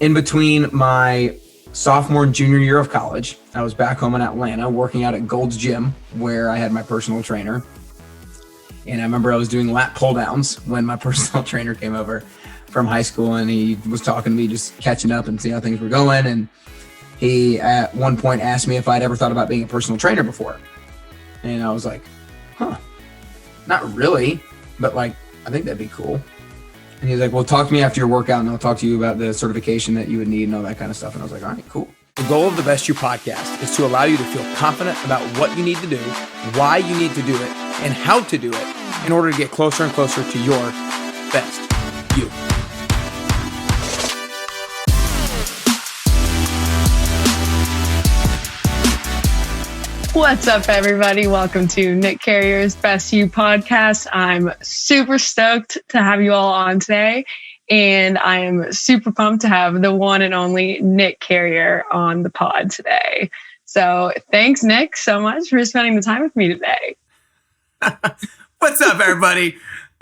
in between my sophomore and junior year of college, I was back home in Atlanta working out at Gold's Gym where I had my personal trainer. And I remember I was doing lat pull downs when my personal trainer came over from high school, and he was talking to me, just catching up and see how things were going. And he at one point asked me if I'd ever thought about being a personal trainer before. And I was like, not really, but like, I think that'd be cool. And he's like, well, talk to me after your workout and I'll talk to you about the certification that you would need and all that kind of stuff. And I was like, all right, cool. The goal of the Best You podcast is to allow you to feel confident about what you need to do, why you need to do it, and how to do it in order to get closer and closer to your best you. What's up, everybody? Welcome to Nick Carrier's Best You podcast. I'm super stoked to have you all on today, and I am super pumped to have the one and only Nick Carrier on the pod today. So thanks, Nick, so much for spending the time with me today. What's up, everybody?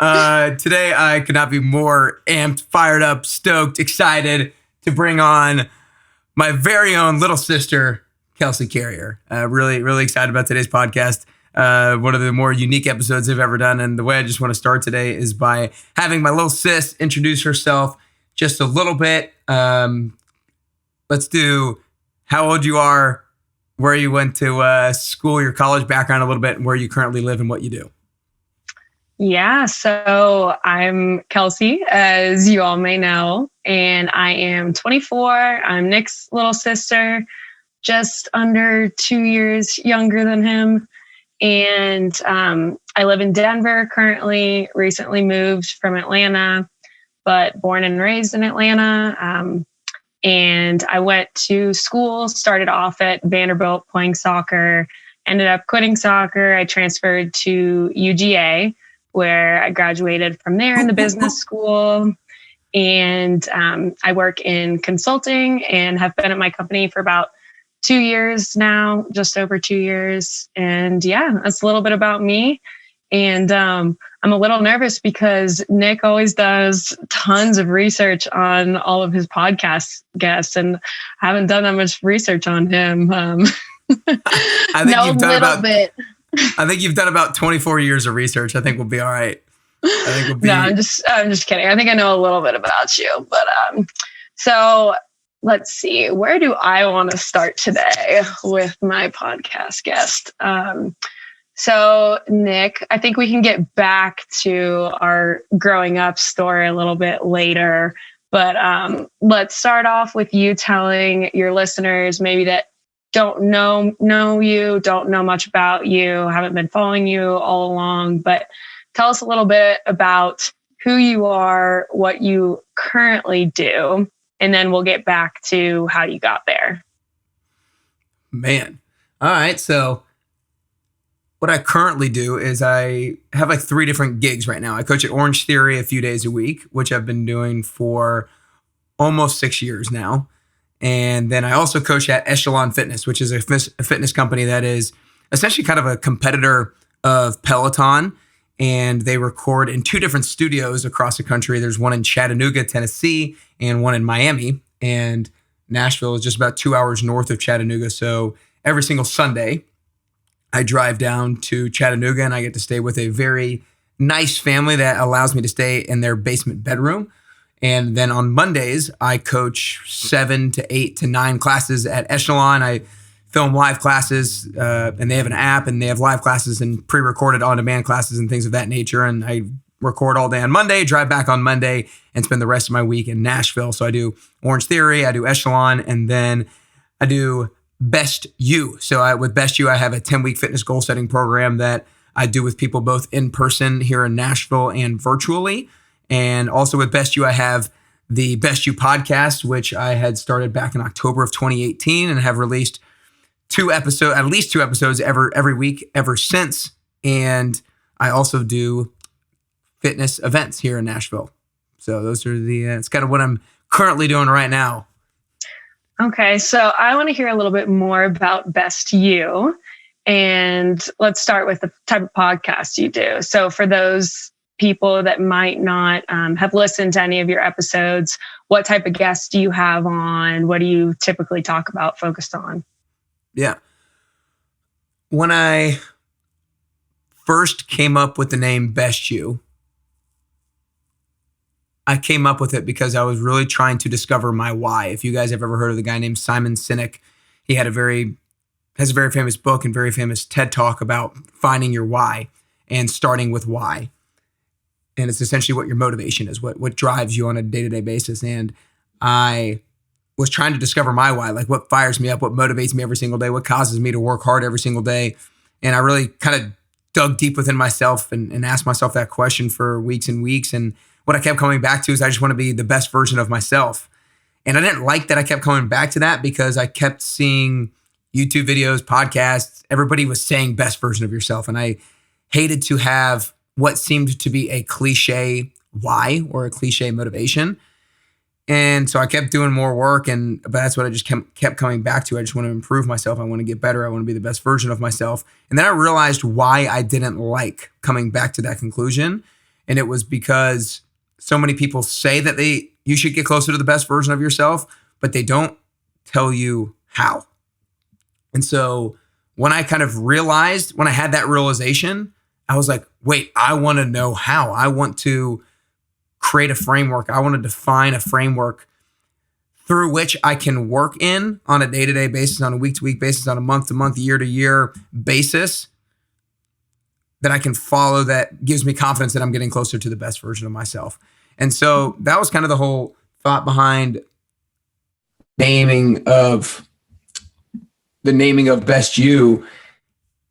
Today, I could not be more amped, fired up, stoked, excited to bring on my very own little sister, Kelsey Carrier. Really excited about today's podcast. One of the more unique episodes I've ever done. And the way I just want to start today is by having my little sis introduce herself just a little bit. Let's do how old you are, where you went to school, your college background a little bit, and where you currently live and what you do. Yeah, so I'm Kelsey, as you all may know, and I am 24. I'm Nick's little sister, just under 2 years younger than him. And I live in Denver currently, recently moved from Atlanta, but born and raised in Atlanta. And I went to school, started off at Vanderbilt playing soccer, ended up quitting soccer. I transferred to UGA, where I graduated from there in the business school. And I work in consulting and have been at my company for about 2 years now, just over 2 years. And yeah, that's a little bit about me. And I'm a little nervous because Nick always does tons of research on all of his podcast guests, and I haven't done that much research on him. I think you've done about 24 years of research. I think we'll be all right. No, I'm just kidding. I think I know a little bit about you, but so let's see. Where do I want to start today with my podcast guest? So Nick, I think we can get back to our growing up story a little bit later, but let's start off with you telling your listeners maybe that don't know you, don't know much about you, haven't been following you all along, but tell us a little bit about who you are, what you currently do, and then we'll get back to how you got there. Man. All right. So what I currently do is I have like 3 different gigs right now. I coach at Orangetheory a few days a week, which I've been doing for almost 6 years now. And then I also coach at Echelon Fitness, which is a fitness company that is essentially kind of a competitor of Peloton. And they record in 2 different studios across the country. There's one in Chattanooga, Tennessee, and one in Miami. And Nashville is just about 2 hours north of Chattanooga. So every single Sunday, I drive down to Chattanooga and I get to stay with a very nice family that allows me to stay in their basement bedroom. And then on Mondays, I coach 7 to 8 to 9 classes at Echelon. I film live classes, and they have an app, and they have live classes and pre-recorded on-demand classes and things of that nature. And I record all day on Monday, drive back on Monday, and spend the rest of my week in Nashville. So I do Orangetheory, I do Echelon, and then I do Best You. So with Best You, I have a 10-week fitness goal setting program that I do with people both in person here in Nashville and virtually. And also with Best You, I have the Best You podcast, which I had started back in October of 2018 and have released at least two episodes every week ever since. And I also do fitness events here in Nashville. So those are it's kind of what I'm currently doing right now. Okay. So I want to hear a little bit more about Best You, and let's start with the type of podcast you do. So for those people that might not have listened to any of your episodes, what type of guests do you have on? What do you typically talk about, focused on? Yeah. When I first came up with the name Best You, I came up with it because I was really trying to discover my why. If you guys have ever heard of the guy named Simon Sinek, he has a very famous book and very famous TED Talk about finding your why and starting with why. And it's essentially what your motivation is, what drives you on a day-to-day basis. And I was trying to discover my why, like what fires me up, what motivates me every single day, what causes me to work hard every single day. And I really kind of dug deep within myself and asked myself that question for weeks and weeks. And what I kept coming back to is I just want to be the best version of myself. And I didn't like that I kept coming back to that because I kept seeing YouTube videos, podcasts, everybody was saying best version of yourself. And I hated to have what seemed to be a cliche why or a cliche motivation. And so I kept doing more work, but that's what I just kept coming back to. I just want to improve myself. I want to get better. I want to be the best version of myself. And then I realized why I didn't like coming back to that conclusion. And it was because so many people say that you should get closer to the best version of yourself, but they don't tell you how. And so when I kind of realized, when I had that realization, I was like, wait, I want to know how. I want to create a framework. I want to define a framework through which I can work in on a day-to-day basis, on a week-to-week basis, on a month-to-month, year-to-year basis that I can follow that gives me confidence that I'm getting closer to the best version of myself. And so that was kind of the whole thought behind the naming of Best You.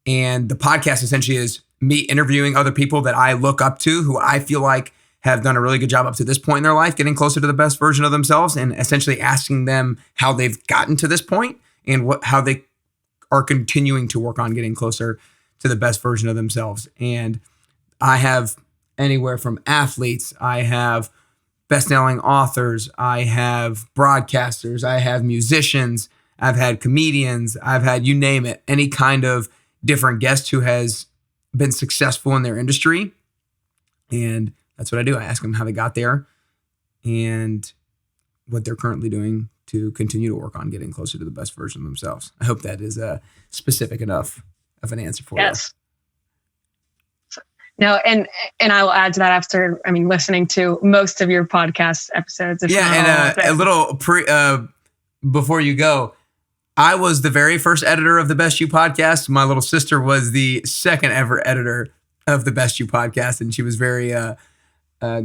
And the podcast essentially is me interviewing other people that I look up to, who I feel like have done a really good job up to this point in their life, getting closer to the best version of themselves, and essentially asking them how they've gotten to this point and how they are continuing to work on getting closer to the best version of themselves. And I have anywhere from athletes, I have best-selling authors, I have broadcasters, I have musicians, I've had comedians, I've had, you name it, any kind of different guest who has been successful in their industry. And that's what I do. I ask them how they got there and what they're currently doing to continue to work on getting closer to the best version of themselves. I hope that is specific enough of an answer for you. Yes. No, and I will add to that after, listening to most of your podcast episodes. Yeah, and a little before you go, I was the very first editor of the Best You podcast. My little sister was the second ever editor of the Best You podcast, and she was very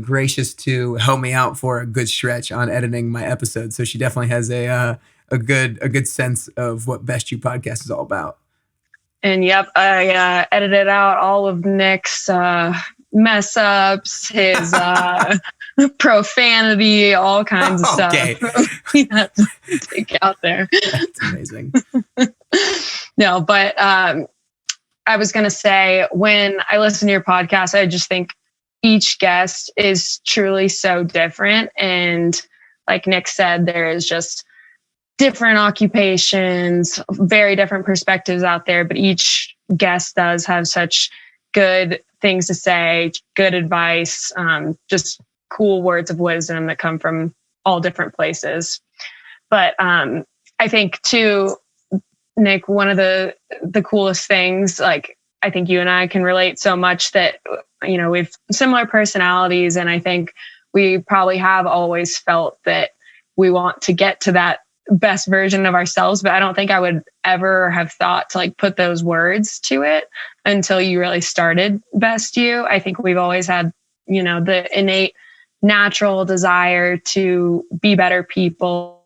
gracious to help me out for a good stretch on editing my episodes. So she definitely has a good sense of what Best You podcast is all about. And yep, I edited out all of Nick's mess ups, his profanity, all kinds of stuff we had to take out there. That's amazing. No, but I was going to say, when I listen to your podcast, I just think each guest is truly so different. And like Nick said, there is just different occupations, very different perspectives out there, but each guest does have such good things to say, good advice, just cool words of wisdom that come from all different places. But I think too, Nick, one of the coolest things, like I think you and I can relate so much that, we've similar personalities. And I think we probably have always felt that we want to get to that best version of ourselves, but I don't think I would ever have thought to put those words to it until you really started Best You. I think we've always had, the innate natural desire to be better people,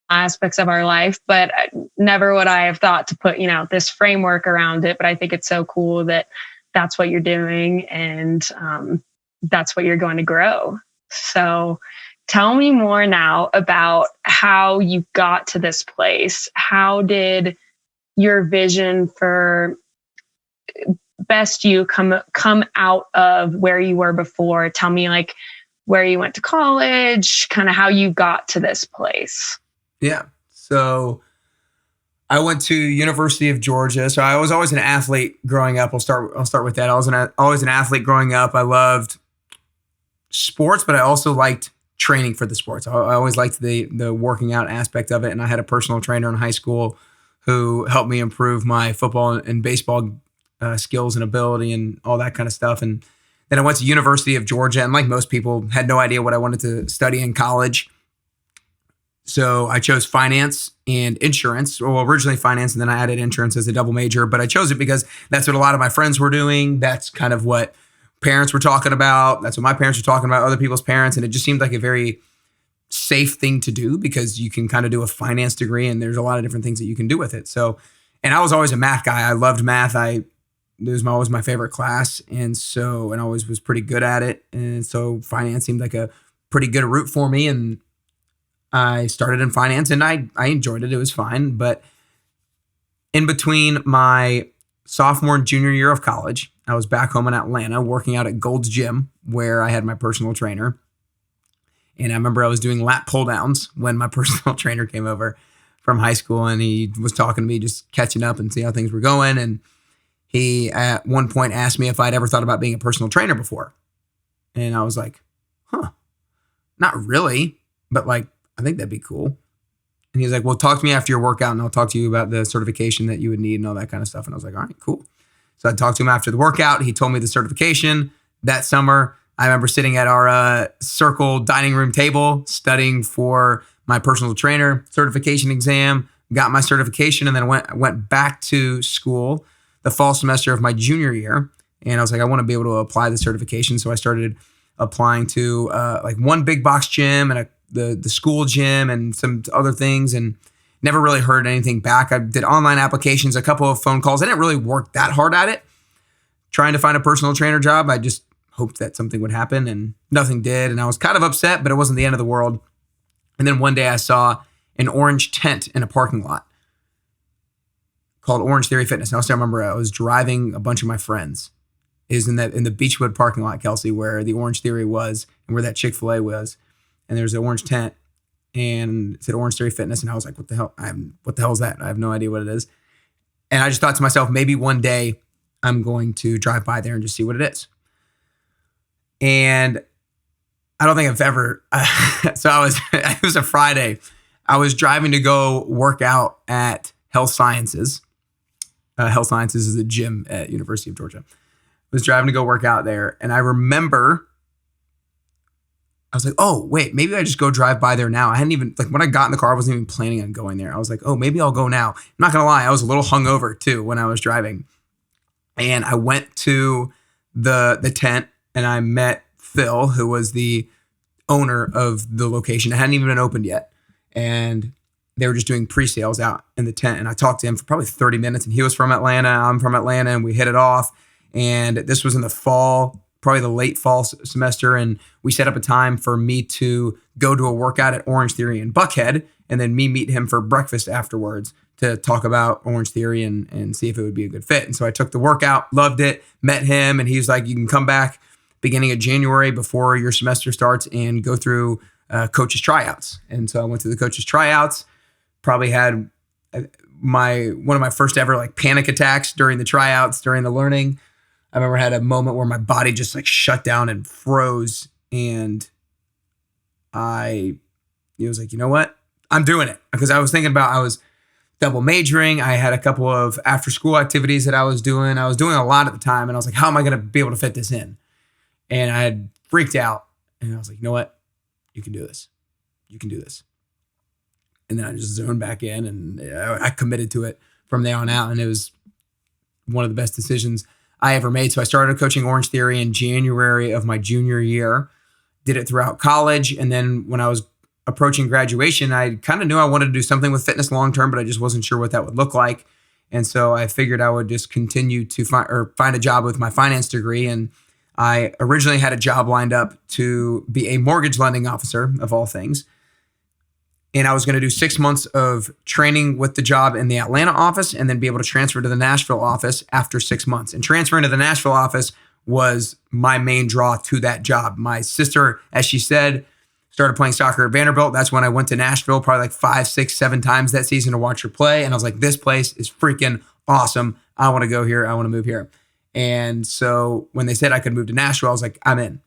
aspects of our life, but never would I have thought to put, this framework around it. But I think it's so cool that that's what you're doing, and that's what you're going to grow. So tell me more now about how you got to this place. How did your vision for Best You come out of where you were before? Tell me where you went to college, kind of how you got to this place. Yeah. So I went to University of Georgia. So I was always an athlete growing up. I'll start with that. I was always an athlete growing up. I loved sports, but I also liked training for the sports. I always liked the working out aspect of it. And I had a personal trainer in high school who helped me improve my football and baseball skills and ability and all that kind of stuff. And then I went to University of Georgia, and like most people, had no idea what I wanted to study in college. So I chose finance and insurance. Well, originally finance, and then I added insurance as a double major. But I chose it because that's what a lot of my friends were doing. That's kind of what parents were talking about. That's what my parents were talking about, other people's parents. And it just seemed like a very safe thing to do because you can kind of do a finance degree and there's a lot of different things that you can do with it. So, and I was always a math guy. I loved math. It was always my favorite class. And I always was pretty good at it. And so finance seemed like a pretty good route for me. And I started in finance and I enjoyed it. It was fine. But in between my sophomore and junior year of college, I was back home in Atlanta working out at Gold's Gym where I had my personal trainer. And I remember I was doing lat pull downs when my personal trainer came over from high school, and he was talking to me, just catching up and see how things were going. And he at one point asked me if I'd ever thought about being a personal trainer before. And I was like, not really, but like, I think that'd be cool. And he's like, well, talk to me after your workout and I'll talk to you about the certification that you would need and all that kind of stuff. And I was like, all right, cool. So I talked to him after the workout. He told me the certification that summer. I remember sitting at our circle dining room table studying for my personal trainer certification exam, got my certification, and then went back to school the fall semester of my junior year. And I was like, I want to be able to apply the certification. So I started applying to like one big box gym and the school gym and some other things, and never really heard anything back. I did online applications, a couple of phone calls. I didn't really work that hard at it, trying to find a personal trainer job. I just hoped that something would happen, and nothing did. And I was kind of upset, but it wasn't the end of the world. And then one day I saw an orange tent in a parking lot called Orangetheory Fitness. And I still remember I was driving a bunch of my friends. It was in the Beechwood parking lot, Kelsey, where the Orangetheory was and where that Chick-fil-A was. And there's an orange tent and it said Orangetheory Fitness. And I was like, what the hell is that? I have no idea what it is. And I just thought to myself, maybe one day I'm going to drive by there and just see what it is. And I don't think I've ever, it was a Friday. I was driving to go work out at Health Sciences. Health Sciences is a gym at University of Georgia. I was driving to go work out there. And I remember, I was like, oh, wait, maybe I just go drive by there now. I hadn't even, like when I got in the car, I wasn't even planning on going there. I was like, oh, maybe I'll go now. I'm not going to lie. I was a little hungover too when I was driving. And I went to the tent and I met Phil, who was the owner of the location. It hadn't even been opened yet. And they were just doing pre-sales out in the tent. And I talked to him for probably 30 minutes. And he was from Atlanta. I'm from Atlanta. And we hit it off. And this was in the fall, probably the late fall semester. And we set up a time for me to go to a workout at Orangetheory in Buckhead. And then me meet him for breakfast afterwards to talk about Orangetheory and see if it would be a good fit. And so I took the workout, loved it, met him. And he was like, you can come back beginning of January before your semester starts and go through coaches tryouts. And so I went to the coaches tryouts, probably had one of my first ever like panic attacks during the tryouts, during the learning. I remember I had a moment where my body just like shut down and froze. And it was like, you know what? I'm doing it. Because I was thinking about, I was double majoring. I had a couple of after school activities that I was doing. I was doing a lot at the time. And I was like, how am I going to be able to fit this in? And I had freaked out. And I was like, you know what? You can do this. You can do this. And then I just zoned back in and I committed to it from there on out. And it was one of the best decisions I ever made. So I started coaching Orangetheory in January of my junior year, did it throughout college. And then when I was approaching graduation, I kind of knew I wanted to do something with fitness long-term, but I just wasn't sure what that would look like. And so I figured I would just continue to find a job with my finance degree. And I originally had a job lined up to be a mortgage lending officer of all things. And I was going to do 6 months of training with the job in the Atlanta office and then be able to transfer to the Nashville office after 6 months. And transferring to the Nashville office was my main draw to that job. My sister, as she said, Started playing soccer at Vanderbilt. That's when I went to Nashville probably like 5, 6, 7 times that season to watch her play. And I was like, this place is freaking awesome. I want to go here. I want to move here. And so when they said I could move to Nashville, I was like, I'm in.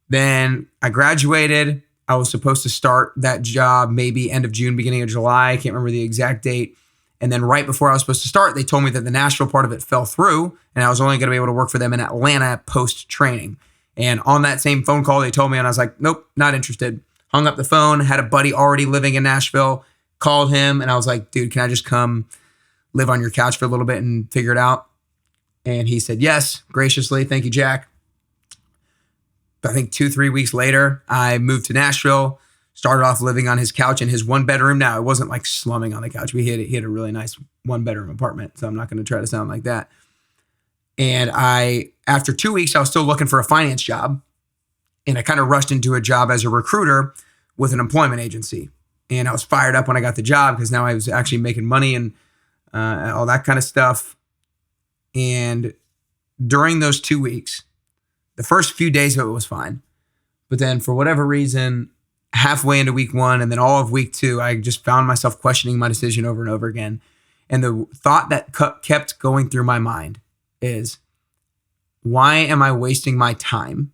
Then I graduated. I was supposed to start that job maybe end of June, beginning of July. I can't remember the exact date. And then right before I was supposed to start, they told me that the Nashville part of it fell through and I was only going to be able to work for them in Atlanta post-training. And on that same phone call, they told me, and I was like, nope, not interested. Hung up the phone, had a buddy already living in Nashville, called him, and I was like, dude, can I just come live on your couch for a little bit and figure it out? And he said, yes, graciously. Thank you, Jack. I think 2-3 weeks later, I moved to Nashville, started off living on his couch in his 1-bedroom. Now, it wasn't like slumming on the couch. He had a really nice 1-bedroom apartment, so I'm not going to try to sound like that. And after 2 weeks, I was still looking for a finance job. And I kind of rushed into a job as a recruiter with an employment agency. And I was fired up when I got the job because now I was actually making money and all that kind of stuff. And during those 2 weeks, the first few days of it was fine. But then for whatever reason, halfway into week 1 and then all of week 2, I just found myself questioning my decision over and over again. And the thought that kept going through my mind is, why am I wasting my time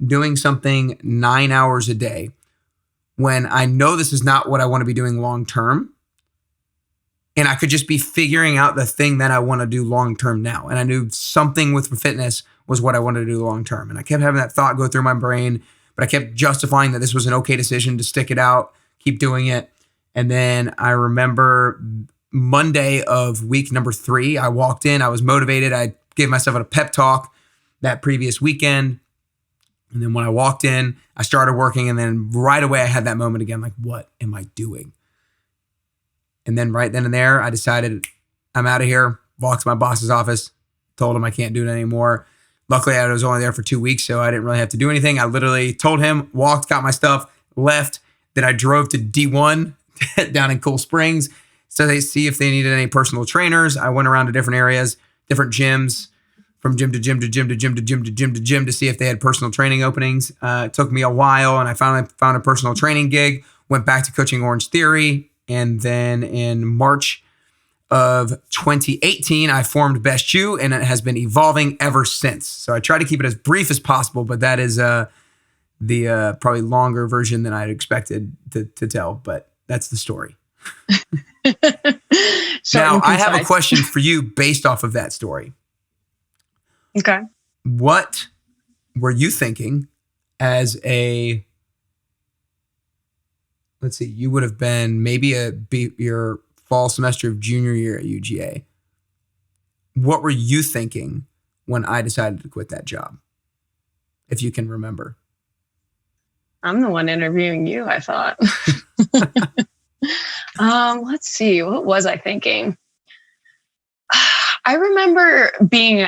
doing something 9 hours a day when I know this is not what I want to be doing long term? And I could just be figuring out the thing that I want to do long term now. And I knew something with fitness was what I wanted to do long term. And I kept having that thought go through my brain, but I kept justifying that this was an okay decision to stick it out, keep doing it. And then I remember Monday of week number 3, I walked in, I was motivated. I gave myself a pep talk that previous weekend. And then when I walked in, I started working. And then right away, I had that moment again, like, what am I doing? And then right then and there, I decided I'm out of here, walked to my boss's office, told him I can't do it anymore. Luckily, I was only there for 2 weeks, so I didn't really have to do anything. I literally told him, walked, got my stuff, left. Then I drove to D1 down in Cool Springs. So they see if they needed any personal trainers. I went around to different areas, different gyms, from gym to gym to gym to gym to gym to gym to gym to see if they had personal training openings. It took me a while, and I finally found a personal training gig, went back to coaching Orangetheory. And then in March of 2018, I formed Best You, and it has been evolving ever since. So I try to keep it as brief as possible, but that is the probably longer version than I'd expected to tell, but that's the story. Now, I have a question for you based off of that story. Okay. What were you thinking as let's see, you would have been maybe your fall semester of junior year at UGA. What were you thinking when I decided to quit that job? If you can remember. I'm the one interviewing you, I thought. Let's see. What was I thinking? I remember being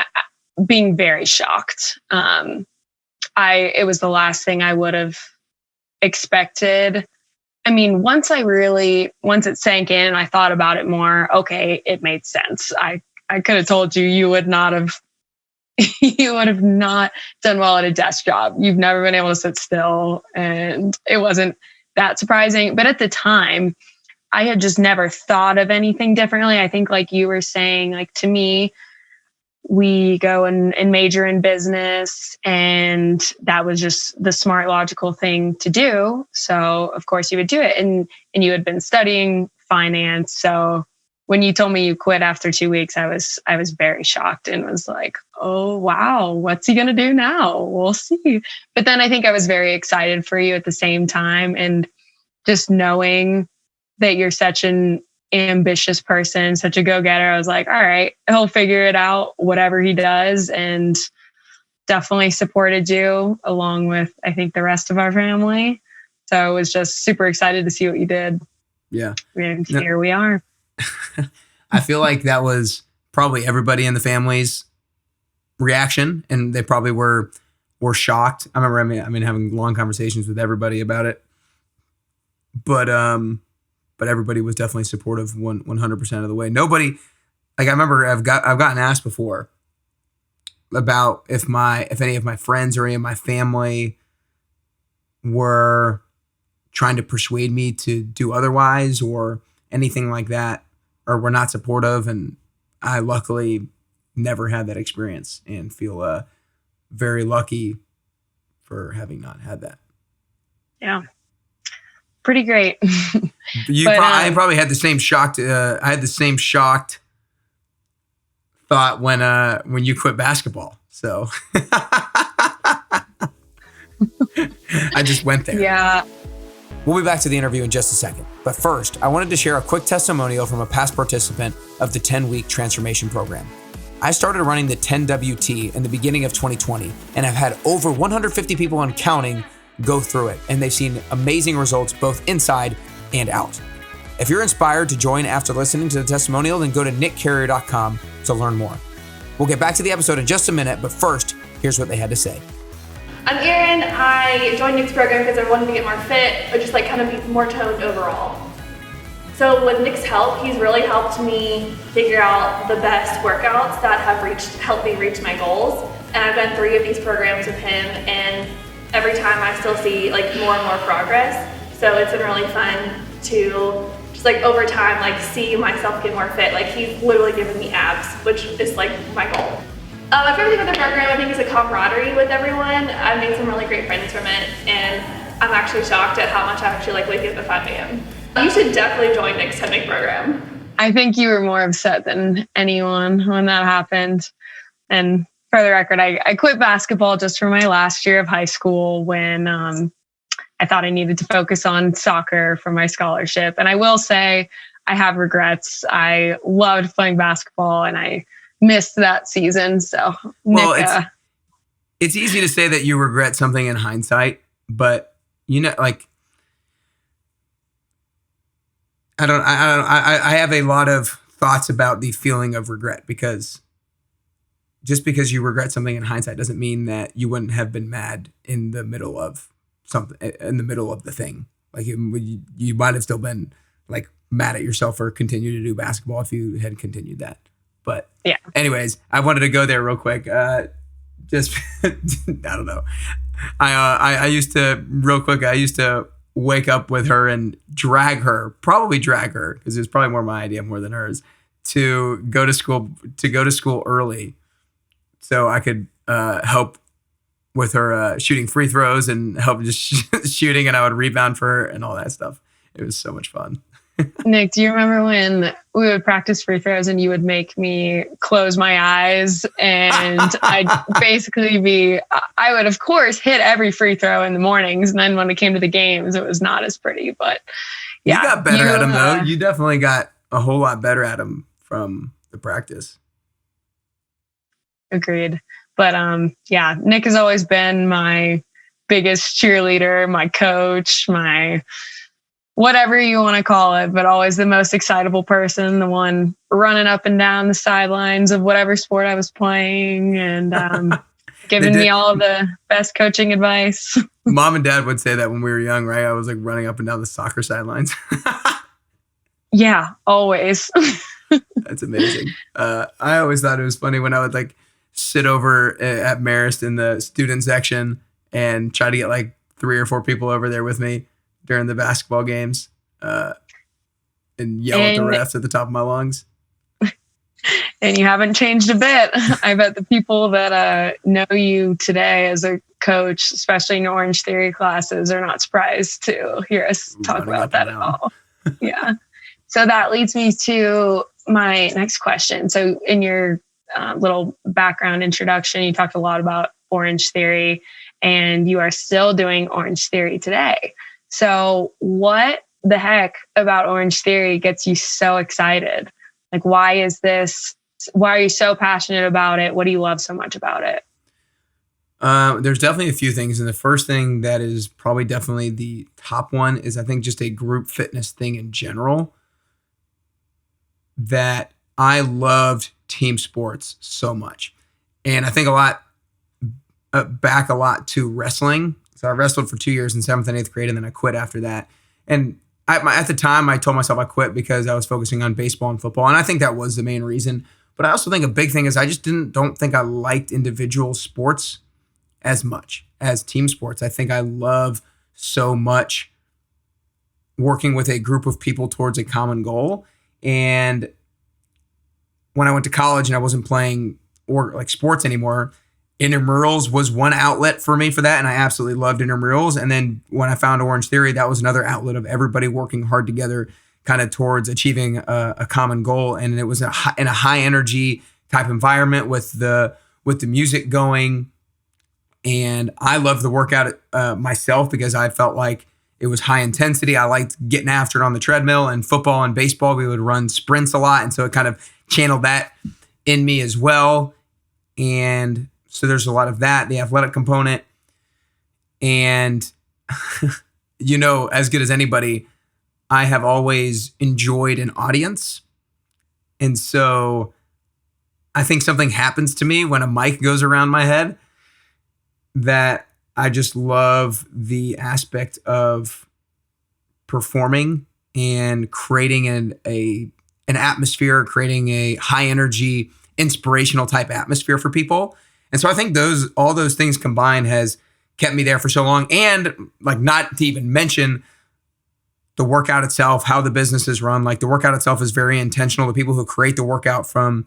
very shocked. It was the last thing I would have expected. I mean, once it sank in and I thought about it more, okay, it made sense. I could have told you would not have done well at a desk job. You've never been able to sit still, and it wasn't that surprising. But at the time, I had just never thought of anything differently. I think, like you were saying, like, to me, we go and major in business, and that was just the smart, logical thing to do. So of course you would do it, and you had been studying finance. So when you told me you quit after 2 weeks, I was very shocked and was like, oh, wow, what's he going to do now? We'll see. But then I think I was very excited for you at the same time. And just knowing that you're such an ambitious person, such a go-getter, I was like, all right, he'll figure it out, whatever he does. And definitely supported you along with, I think, the rest of our family. So I was just super excited to see what you did. Yeah. And here we are. I feel like that was probably everybody in the family's reaction, and they probably were shocked. I remember, having long conversations with everybody about it, but everybody was definitely supportive 100% of the way. Nobody, like, I remember I've gotten asked before about if any of my friends or any of my family were trying to persuade me to do otherwise or anything like that, or were not supportive. And I luckily never had that experience and feel very lucky for having not had that. Yeah. Pretty great. I probably had the same shocked. I had the same shocked thought when you quit basketball. So I just went there. Yeah. We'll be back to the interview in just a second. But first, I wanted to share a quick testimonial from a past participant of the 10-week transformation program. I started running the 10WT in the beginning of 2020, and I've had over 150 people and counting go through it, and they've seen amazing results both inside and out. If you're inspired to join after listening to the testimonial, then go to nickcarrier.com to learn more. We'll get back to the episode in just a minute, but first, here's what they had to say. I'm Erin. I joined Nick's program because I wanted to get more fit, or just like kind of be more toned overall. So with Nick's help, he's really helped me figure out the best workouts that have helped me reach my goals. And I've done 3 of these programs with him, and every time I still see like more and more progress. So it's been really fun to just like over time, like see myself get more fit. Like he's literally given me abs, which is like my goal. My favorite thing with the program, I think, is the camaraderie with everyone. I've made some really great friends from it, and I'm actually shocked at how much I actually like waking up at 5 a.m. You should definitely join Nick's 10-week program. I think you were more upset than anyone when that happened. And for the record, I quit basketball just for my last year of high school when I thought I needed to focus on soccer for my scholarship. And I will say I have regrets. I loved playing basketball and I missed that season. So, well, Nick, it's easy to say that you regret something in hindsight, but like I have a lot of thoughts about the feeling of regret, because just because you regret something in hindsight doesn't mean that you wouldn't have been mad in the middle of something, in the middle of the thing. Like you might have still been like mad at yourself for continuing to do basketball if you had continued that. But yeah. Anyways, I wanted to go there real quick. Just I don't know. I used to wake up with her and drag her because it was probably more my idea more than hers, to go to school early so I could help with her shooting free throws and help just shooting, and I would rebound for her and all that stuff. It was so much fun. Nick, do you remember when we would practice free throws and you would make me close my eyes and I'd basically I would of course hit every free throw in the mornings, and then when it came to the games, it was not as pretty, but yeah. You got better at them though. You definitely got a whole lot better at them from the practice. Agreed. But yeah, Nick has always been my biggest cheerleader, my coach, my whatever you want to call it, but always the most excitable person, the one running up and down the sidelines of whatever sport I was playing, and giving me all of the best coaching advice. Mom and Dad would say that when we were young, right? I was like running up and down the soccer sidelines. Yeah, always. That's amazing. I always thought it was funny when I would like sit over at Marist in the student section and try to get like 3 or 4 people over there with me during the basketball games and yell at the refs at the top of my lungs. And you haven't changed a bit. I bet the people that know you today as a coach, especially in Orangetheory classes, are not surprised to hear us talk about that at all. Yeah. So that leads me to my next question. So in your little background introduction, you talked a lot about Orangetheory, and you are still doing Orangetheory today. So what the heck about Orangetheory gets you so excited? Like, why are you so passionate about it? What do you love so much about it? There's definitely a few things. And the first thing that is probably definitely the top one is, I think, just a group fitness thing in general, that I loved team sports so much. And I think back a lot to wrestling. So I wrestled for 2 years in 7th and 8th grade, and then I quit after that. And at the time, I told myself I quit because I was focusing on baseball and football. And I think that was the main reason. But I also think a big thing is I just don't think I liked individual sports as much as team sports. I think I love so much working with a group of people towards a common goal. And when I went to college and I wasn't playing or like sports anymore, intramurals was one outlet for me for that. And I absolutely loved intramurals. And then when I found Orangetheory, that was another outlet of everybody working hard together kind of towards achieving a common goal. And it was in a high energy type environment with the music going. And I loved the workout myself because I felt like it was high intensity. I liked getting after it on the treadmill. And football and baseball, we would run sprints a lot. And so it kind of channeled that in me as well. And so there's a lot of that, the athletic component. And, as good as anybody, I have always enjoyed an audience. And so I think something happens to me when a mic goes around my head that I just love the aspect of performing and creating an atmosphere, creating a high energy, inspirational type atmosphere for people. And so I think all those things combined has kept me there for so long. And like, not to even mention the workout itself, how the business is run. Like, the workout itself is very intentional. The people who create the workout from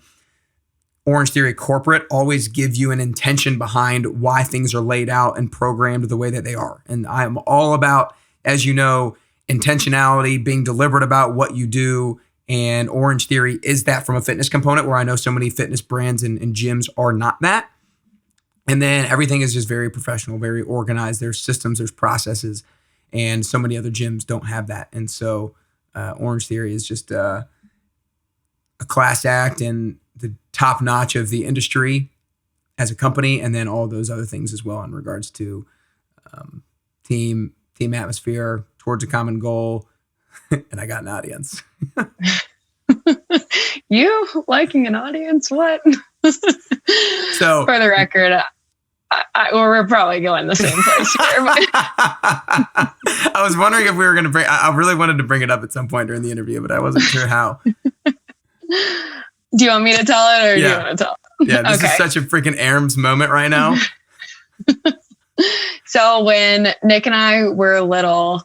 Orangetheory corporate always give you an intention behind why things are laid out and programmed the way that they are. And I'm all about, as you know, intentionality, being deliberate about what you do. And Orangetheory is that from a fitness component, where I know so many fitness brands and gyms are not that. And then everything is just very professional, very organized. There's systems, there's processes, and so many other gyms don't have that. And so Orangetheory is just a class act and the top notch of the industry as a company, and then all those other things as well in regards to team atmosphere towards a common goal. And I got an audience. You liking an audience? What? So for the record, we're probably going the same place here. But I was wondering if we were going to I really wanted to bring it up at some point during the interview, but I wasn't sure how. Do you want me to tell it, or do you want to tell it? Yeah, this is such a freaking Aarons moment right now. So when Nick and I were little,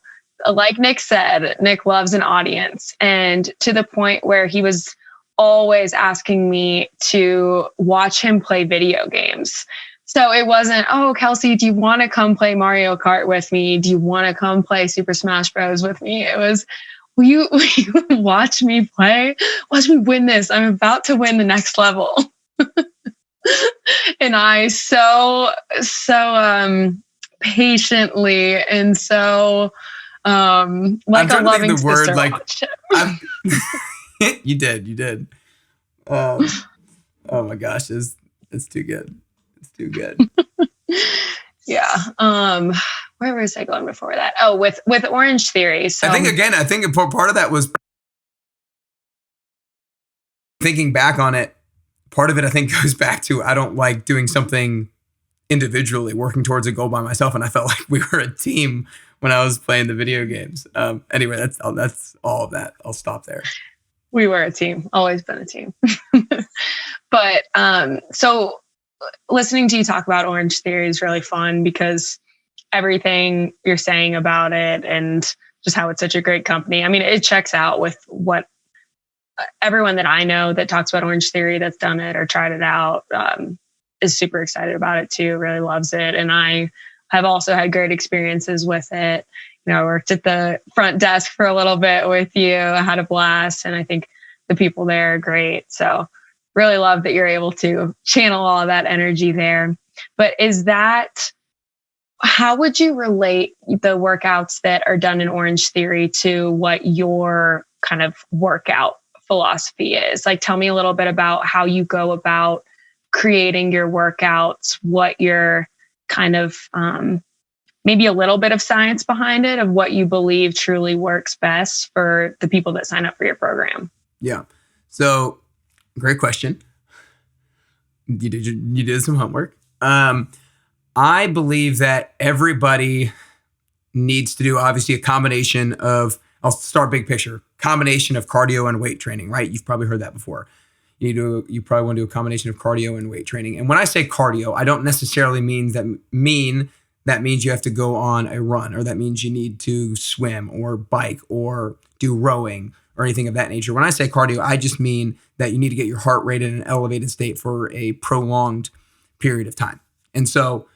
like Nick said, Nick loves an audience, and to the point where he was always asking me to watch him play video games. So it wasn't, oh, Kelsey, do you want to come play Mario Kart with me? Do you want to come play Super Smash Bros. With me? It was, will you watch me play? Watch me win this. I'm about to win the next level. And I so patiently and so like a loving sister watched him. You did. Oh my gosh, it's too good. It's too good. Yeah. Where was I going before that? Oh, with Orangetheory. So I think part of that was thinking back on it. Part of it, I think, goes back to I don't like doing something individually, working towards a goal by myself, and I felt like we were a team when I was playing the video games. Anyway, that's all of that. I'll stop there. We were a team, always been a team. But so listening to you talk about Orangetheory is really fun because everything you're saying about it and just how it's such a great company. I mean, it checks out with what everyone that I know that talks about Orangetheory that's done it or tried it out is super excited about it too, really loves it. And I have also had great experiences with it. You know, I worked at the front desk for a little bit with you. I had a blast, and I think the people there are great. So really love that you're able to channel all of that energy there. But how would you relate the workouts that are done in Orangetheory to what your kind of workout philosophy is? Like, tell me a little bit about how you go about creating your workouts, what your kind of maybe a little bit of science behind it, of what you believe truly works best for the people that sign up for your program. Yeah. So great question. You did some homework. I believe that everybody needs to do obviously a combination of, I'll start big picture, combination of cardio and weight training, right? You've probably heard that before. You probably want to do a combination of cardio and weight training. And when I say cardio, I don't necessarily mean that means you have to go on a run, or that means you need to swim or bike or do rowing or anything of that nature. When I say cardio, I just mean that you need to get your heart rate in an elevated state for a prolonged period of time. And so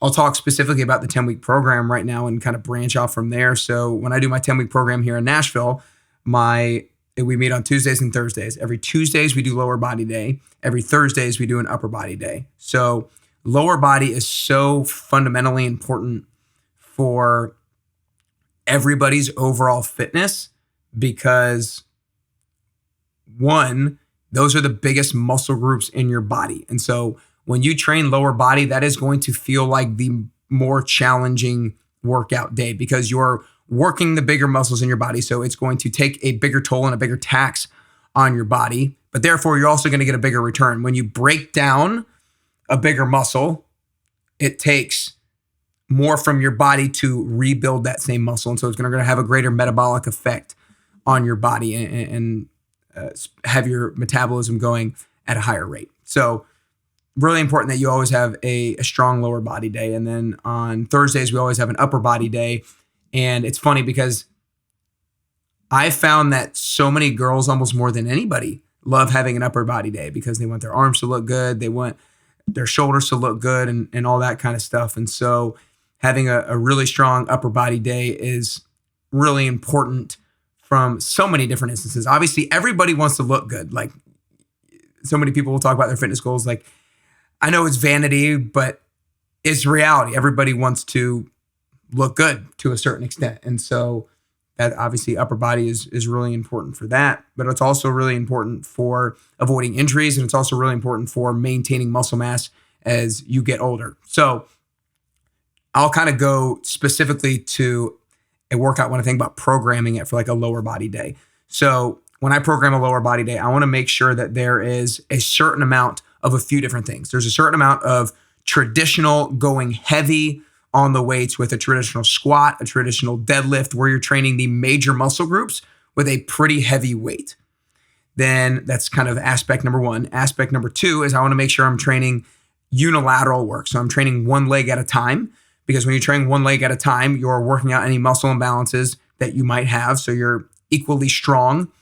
I'll talk specifically about the 10-week program right now and kind of branch off from there. So when I do my 10-week program here in Nashville, we meet on Tuesdays and Thursdays. Every Tuesdays, we do lower body day. Every Thursdays, we do an upper body day. So lower body is so fundamentally important for everybody's overall fitness because, one, those are the biggest muscle groups in your body. And so when you train lower body, that is going to feel like the more challenging workout day because you're working the bigger muscles in your body. So it's going to take a bigger toll and a bigger tax on your body, but therefore you're also going to get a bigger return. When you break down a bigger muscle, it takes more from your body to rebuild that same muscle. And so it's going to have a greater metabolic effect on your body and have your metabolism going at a higher rate. So really important that you always have a strong lower body day. And then on Thursdays, we always have an upper body day. And it's funny because I found that so many girls, almost more than anybody, love having an upper body day because they want their arms to look good. They want their shoulders to look good and all that kind of stuff. And so having a really strong upper body day is really important from so many different instances. Obviously, everybody wants to look good. Like so many people will talk about their fitness goals. Like I know it's vanity, but it's reality. Everybody wants to look good to a certain extent. And so that obviously upper body is really important for that, but it's also really important for avoiding injuries. And it's also really important for maintaining muscle mass as you get older. So I'll kind of go specifically to a workout when I think about programming it for like a lower body day. So when I program a lower body day, I want to make sure that there is a certain amount of a few different things. There's a certain amount of traditional going heavy on the weights with a traditional squat, a traditional deadlift, where you're training the major muscle groups with a pretty heavy weight. Then that's kind of aspect number one. Aspect number two is I want to make sure I'm training unilateral work. So I'm training one leg at a time, because when you're training one leg at a time, you're working out any muscle imbalances that you might have. So you're equally strong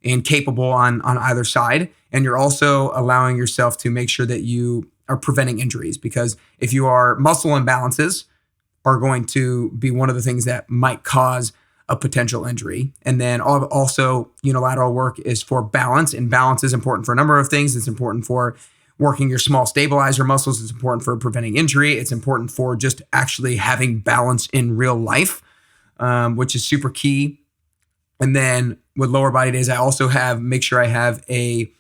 and capable on either side. And you're also allowing yourself to make sure that you are preventing injuries, because if you are muscle imbalances are going to be one of the things that might cause a potential injury. And then also unilateral work is for balance, and balance is important for a number of things. It's important for working your small stabilizer muscles. It's important for preventing injury. It's important for just actually having balance in real life, which is super key. And then with lower body days, I also make sure I have a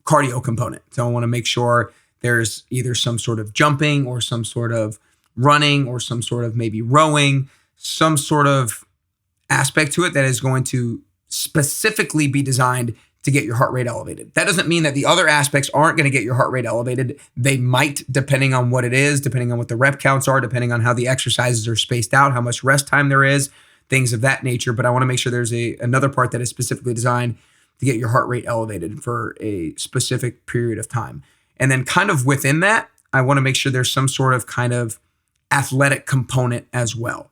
cardio component. So I want to make sure there's either some sort of jumping or some sort of running or some sort of maybe rowing, some sort of aspect to it that is going to specifically be designed to get your heart rate elevated. That doesn't mean that the other aspects aren't going to get your heart rate elevated. They might, depending on what it is, depending on what the rep counts are, depending on how the exercises are spaced out, how much rest time there is, things of that nature. But I want to make sure there's another part that is specifically designed to get your heart rate elevated for a specific period of time. And then kind of within that, I want to make sure there's some sort of kind of athletic component as well.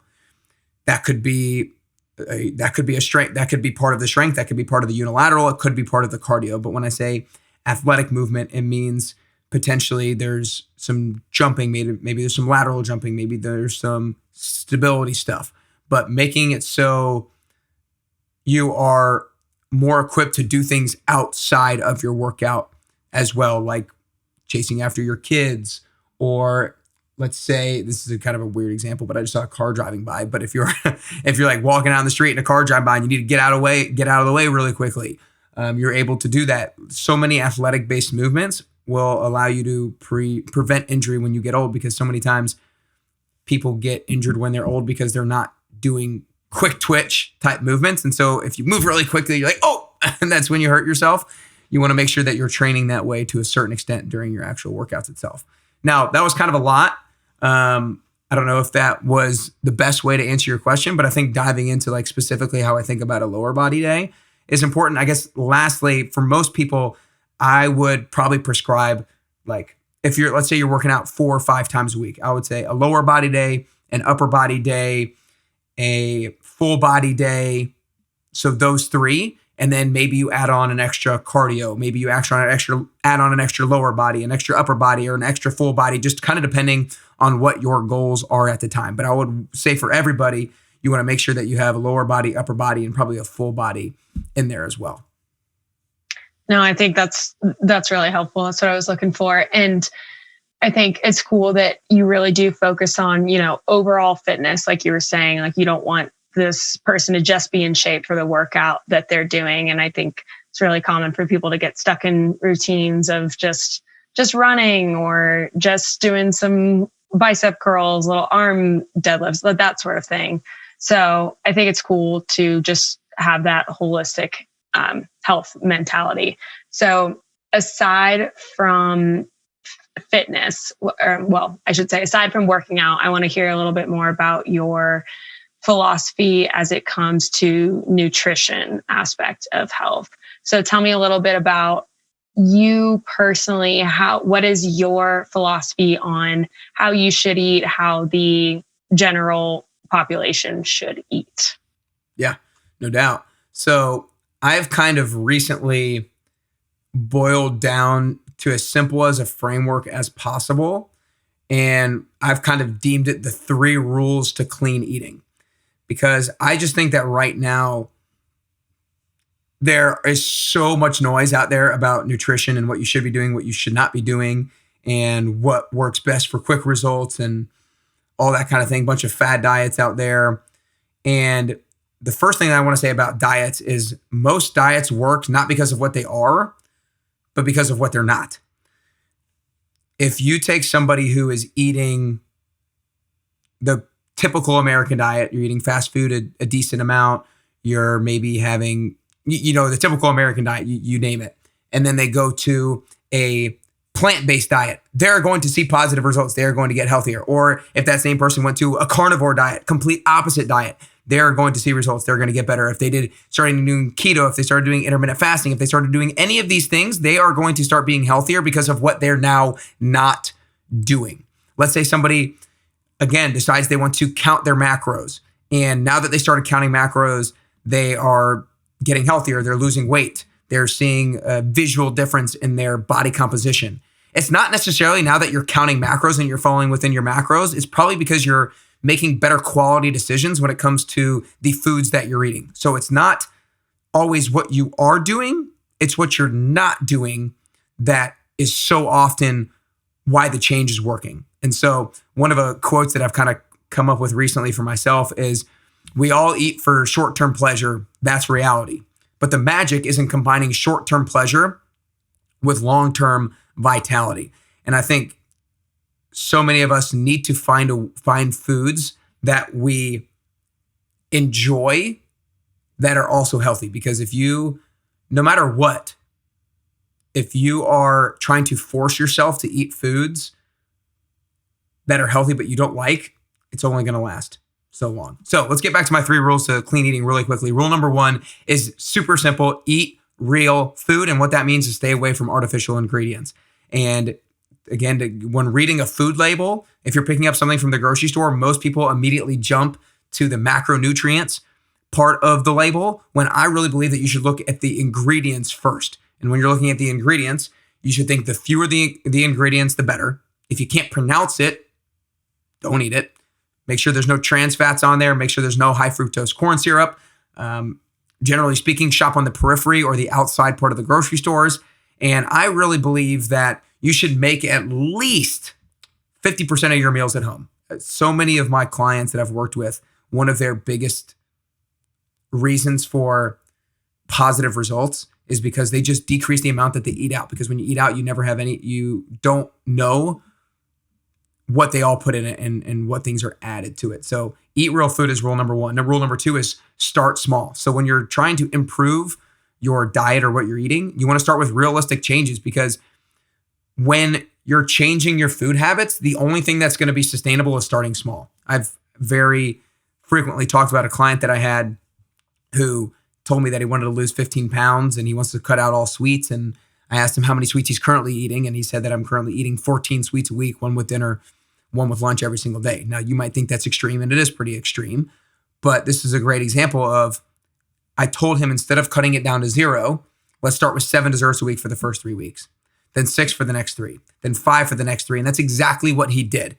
That could be a strength. That could be part of the strength. That could be part of the unilateral. It could be part of the cardio. But when I say athletic movement, it means potentially there's some jumping, maybe there's some lateral jumping, maybe there's some stability stuff, but making it so you are more equipped to do things outside of your workout as well, like chasing after your kids, or let's say, this is a kind of a weird example, but I just saw a car driving by. But if you're like walking down the street and a car driving by and you need to get out of the way really quickly, you're able to do that. So many athletic based movements will allow you to prevent injury when you get old, because so many times people get injured when they're old because they're not doing quick twitch type movements. And so if you move really quickly, you're like, oh, and that's when you hurt yourself. You want to make sure that you're training that way to a certain extent during your actual workouts itself. Now, that was kind of a lot. I don't know if that was the best way to answer your question, but I think diving into like specifically how I think about a lower body day is important. I guess lastly, for most people, I would probably prescribe like if you're, let's say you're working out 4 or 5 times a week, I would say a lower body day, an upper body day, a full body day. So those 3, and then maybe you add on an extra cardio. Maybe you add on an extra lower body, an extra upper body, or an extra full body, just kind of depending on what your goals are at the time. But I would say for everybody, you want to make sure that you have a lower body, upper body, and probably a full body in there as well. No, I think that's really helpful. That's what I was looking for. And I think it's cool that you really do focus on, overall fitness. Like you were saying, like you don't want this person to just be in shape for the workout that they're doing. And I think it's really common for people to get stuck in routines of just running or just doing some bicep curls, little arm deadlifts, that sort of thing. So I think it's cool to just have that holistic health mentality. So aside from fitness, aside from working out, I want to hear a little bit more about your philosophy as it comes to nutrition aspect of health. So tell me a little bit about you personally. What is your philosophy on how you should eat, how the general population should eat? Yeah, no doubt. So I've kind of recently boiled down to as simple as a framework as possible. And I've kind of deemed it the 3 rules to clean eating, because I just think that right now there is so much noise out there about nutrition and what you should be doing, what you should not be doing, and what works best for quick results and all that kind of thing. Bunch of fad diets out there. And the first thing I want to say about diets is most diets work not because of what they are, but because of what they're not. If you take somebody who is eating the typical American diet, you're eating fast food a decent amount, you're maybe having, the typical American diet, you name it, and then they go to a plant-based diet, they're going to see positive results. They're going to get healthier. Or if that same person went to a carnivore diet, complete opposite diet, they're going to see results. They're going to get better. If they started doing keto, if they started doing intermittent fasting, if they started doing any of these things, they are going to start being healthier because of what they're now not doing. Let's say somebody, again, decides they want to count their macros. And now that they started counting macros, they are getting healthier. They're losing weight. They're seeing a visual difference in their body composition. It's not necessarily now that you're counting macros and you're falling within your macros. It's probably because you're making better quality decisions when it comes to the foods that you're eating. So it's not always what you are doing, it's what you're not doing that is so often why the change is working. And so one of the quotes that I've kind of come up with recently for myself is, we all eat for short-term pleasure. That's reality. But the magic is in combining short-term pleasure with long-term vitality. And I think so many of us need to find foods that we enjoy that are also healthy. Because no matter what, if you are trying to force yourself to eat foods that are healthy but you don't like, it's only going to last so long. So let's get back to my 3 rules to clean eating really quickly. Rule number 1 is super simple. Eat real food. And what that means is stay away from artificial ingredients. And again, when reading a food label, if you're picking up something from the grocery store, most people immediately jump to the macronutrients part of the label, when I really believe that you should look at the ingredients first. And when you're looking at the ingredients, you should think the fewer the ingredients, the better. If you can't pronounce it, don't eat it. Make sure there's no trans fats on there. Make sure there's no high fructose corn syrup. Generally speaking, shop on the periphery or the outside part of the grocery stores. And I really believe that you should make at least 50% of your meals at home. So many of my clients that I've worked with, one of their biggest reasons for positive results is because they just decrease the amount that they eat out. Because when you eat out, you don't know what they all put in it and what things are added to it. So eat real food is rule number 1. Now, rule number 2 is start small. So when you're trying to improve your diet or what you're eating, you want to start with realistic changes, because when you're changing your food habits, the only thing that's going to be sustainable is starting small. I've very frequently talked about a client that I had who told me that he wanted to lose 15 pounds and he wants to cut out all sweets. And I I asked him how many sweets he's currently eating, and he said that I'm currently eating 14 sweets a week, one with dinner, one with lunch every single day. Now, you might think that's extreme, and it is pretty extreme, but this is a great example of, I told him, instead of cutting it down to 0, let's start with 7 desserts a week for the first 3 weeks, then 6 for the next 3, then 5 for the next 3. And that's exactly what he did.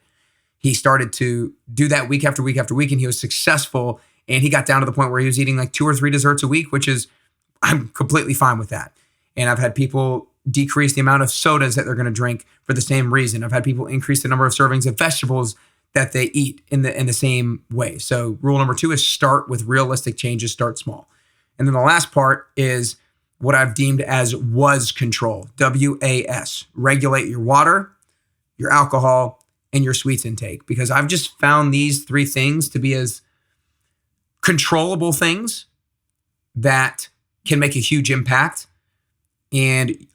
He started to do that week after week after week, and he was successful. And he got down to the point where he was eating like 2 or 3 desserts a week, which is, I'm completely fine with that. And I've had people decrease the amount of sodas that they're going to drink for the same reason. I've had people increase the number of servings of vegetables that they eat in the same way. So rule number 2 is start with realistic changes, start small. And then the last part is what I've deemed as WAS control, WAS, regulate your water, your alcohol, and your sweets intake. Because I've just found these 3 things to be as controllable things that can make a huge impact. And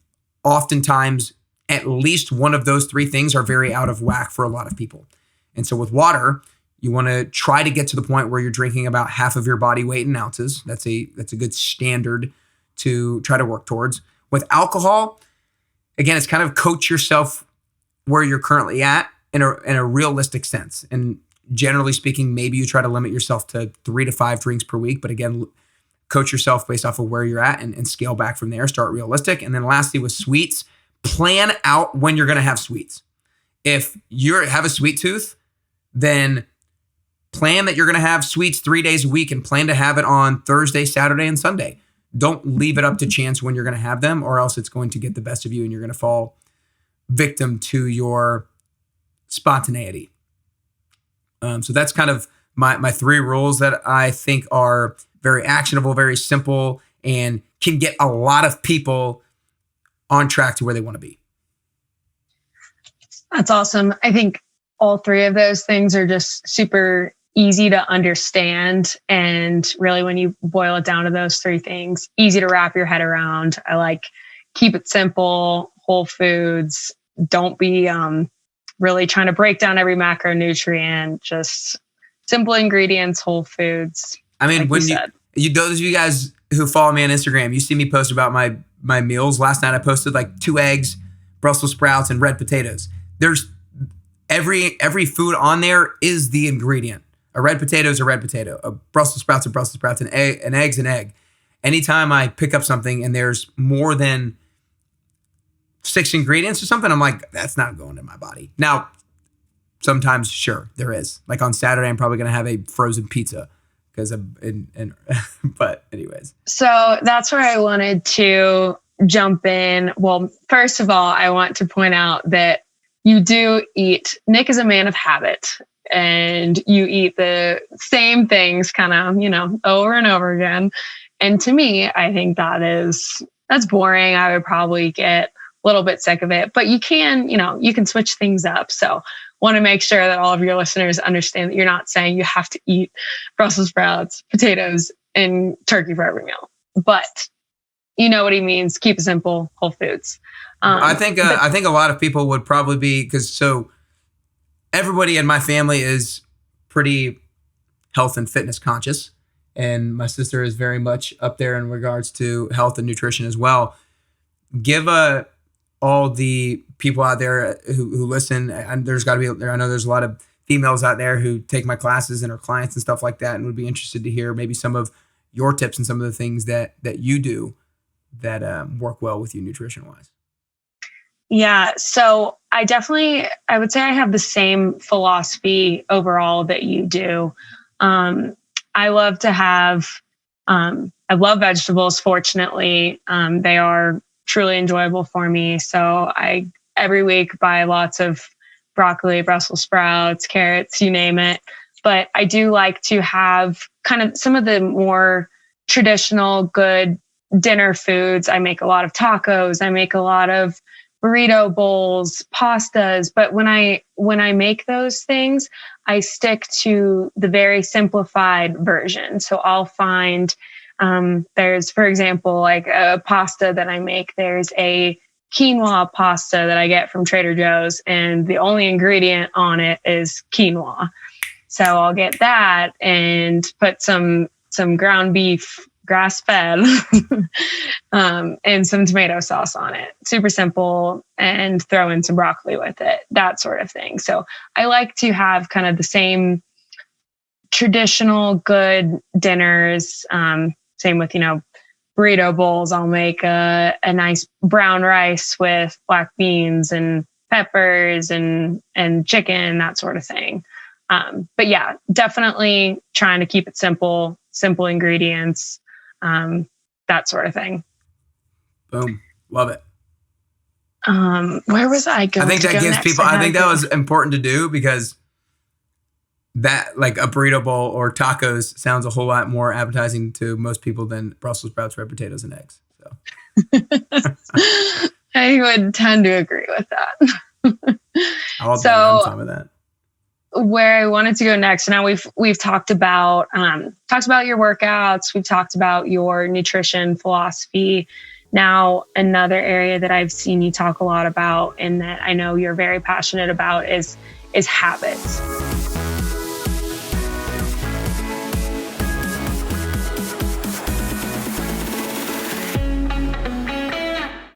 oftentimes, at least one of those 3 things are very out of whack for a lot of people. And so with water, you want to try to get to the point where you're drinking about half of your body weight in ounces. That's a good standard to try to work towards. With alcohol, again, it's kind of coach yourself where you're currently at in a realistic sense. And generally speaking, maybe you try to limit yourself to 3 to 5 drinks per week. But again, coach yourself based off of where you're at and scale back from there. Start realistic. And then lastly, with sweets, plan out when you're going to have sweets. If you have a sweet tooth, then plan that you're going to have sweets 3 days a week and plan to have it on Thursday, Saturday, and Sunday. Don't leave it up to chance when you're going to have them, or else it's going to get the best of you and you're going to fall victim to your spontaneity. So that's kind of my 3 rules that I think are very actionable, very simple, and can get a lot of people on track to where they want to be. That's awesome. I think all 3 of those things are just super easy to understand. And really, when you boil it down to those 3 things, easy to wrap your head around. I like keep it simple, whole foods. Don't be really trying to break down every macronutrient, just simple ingredients, whole foods. I mean, like when those of you guys who follow me on Instagram, you see me post about my meals. Last night I posted like 2 eggs, Brussels sprouts, and red potatoes. There's every food on there is the ingredient. A red potato is a red potato. A Brussels sprout's a Brussels sprouts. An egg's an egg. Anytime I pick up something and there's more than 6 ingredients or something, I'm like, that's not going in my body. Now, sometimes, sure, there is. Like on Saturday, I'm probably going to have a frozen pizza because but anyways. So that's where I wanted to jump in. Well, first of all, I want to point out that you do eat. Nick is a man of habit, and you eat the same things kind of, over and over again. And to me, I think that's boring. I would probably get a little bit sick of it, but you can switch things up. So want to make sure that all of your listeners understand that you're not saying you have to eat Brussels sprouts, potatoes, and turkey for every meal, but you know what he means. Keep it simple, whole foods. I think a lot of people would probably be, so everybody in my family is pretty health and fitness conscious. And my sister is very much up there in regards to health and nutrition as well. Give all the people out there who listen, and there's got to be, I know there's a lot of females out there who take my classes and are clients and stuff like that, and would be interested to hear maybe some of your tips and some of the things that you do that work well with you nutrition wise. Yeah. So I would say I have the same philosophy overall that you do. I love to have, I love vegetables. Fortunately, they are truly enjoyable for me. So I, every week, buy lots of broccoli, Brussels sprouts, carrots, you name it. But I do like to have kind of some of the more traditional good dinner foods. I make a lot of tacos. I make a lot of burrito bowls, pastas. But when I make those things, I stick to the very simplified version. So I'll find there's, for example, like a pasta that I make. There's a quinoa pasta that I get from Trader Joe's, and the only ingredient on it is quinoa. So I'll get that and put some ground beef grass fed, and some tomato sauce on it. Super simple, and throw in some broccoli with it, that sort of thing. So I like to have kind of the same traditional good dinners. Same with, burrito bowls. I'll make a nice brown rice with black beans and peppers and chicken, that sort of thing. But yeah, definitely trying to keep it simple ingredients, that sort of thing. Boom. Love it. Where was I going? I think that gives people, I think that was important to do, because that, like a burrito bowl or tacos, sounds a whole lot more appetizing to most people than Brussels sprouts, red potatoes, and eggs. So I would tend to agree with that. I'm fine with that. Where I wanted to go next, now we've talked about your workouts, we've talked about your nutrition philosophy. Now, another area that I've seen you talk a lot about, and that I know you're very passionate about, is habits.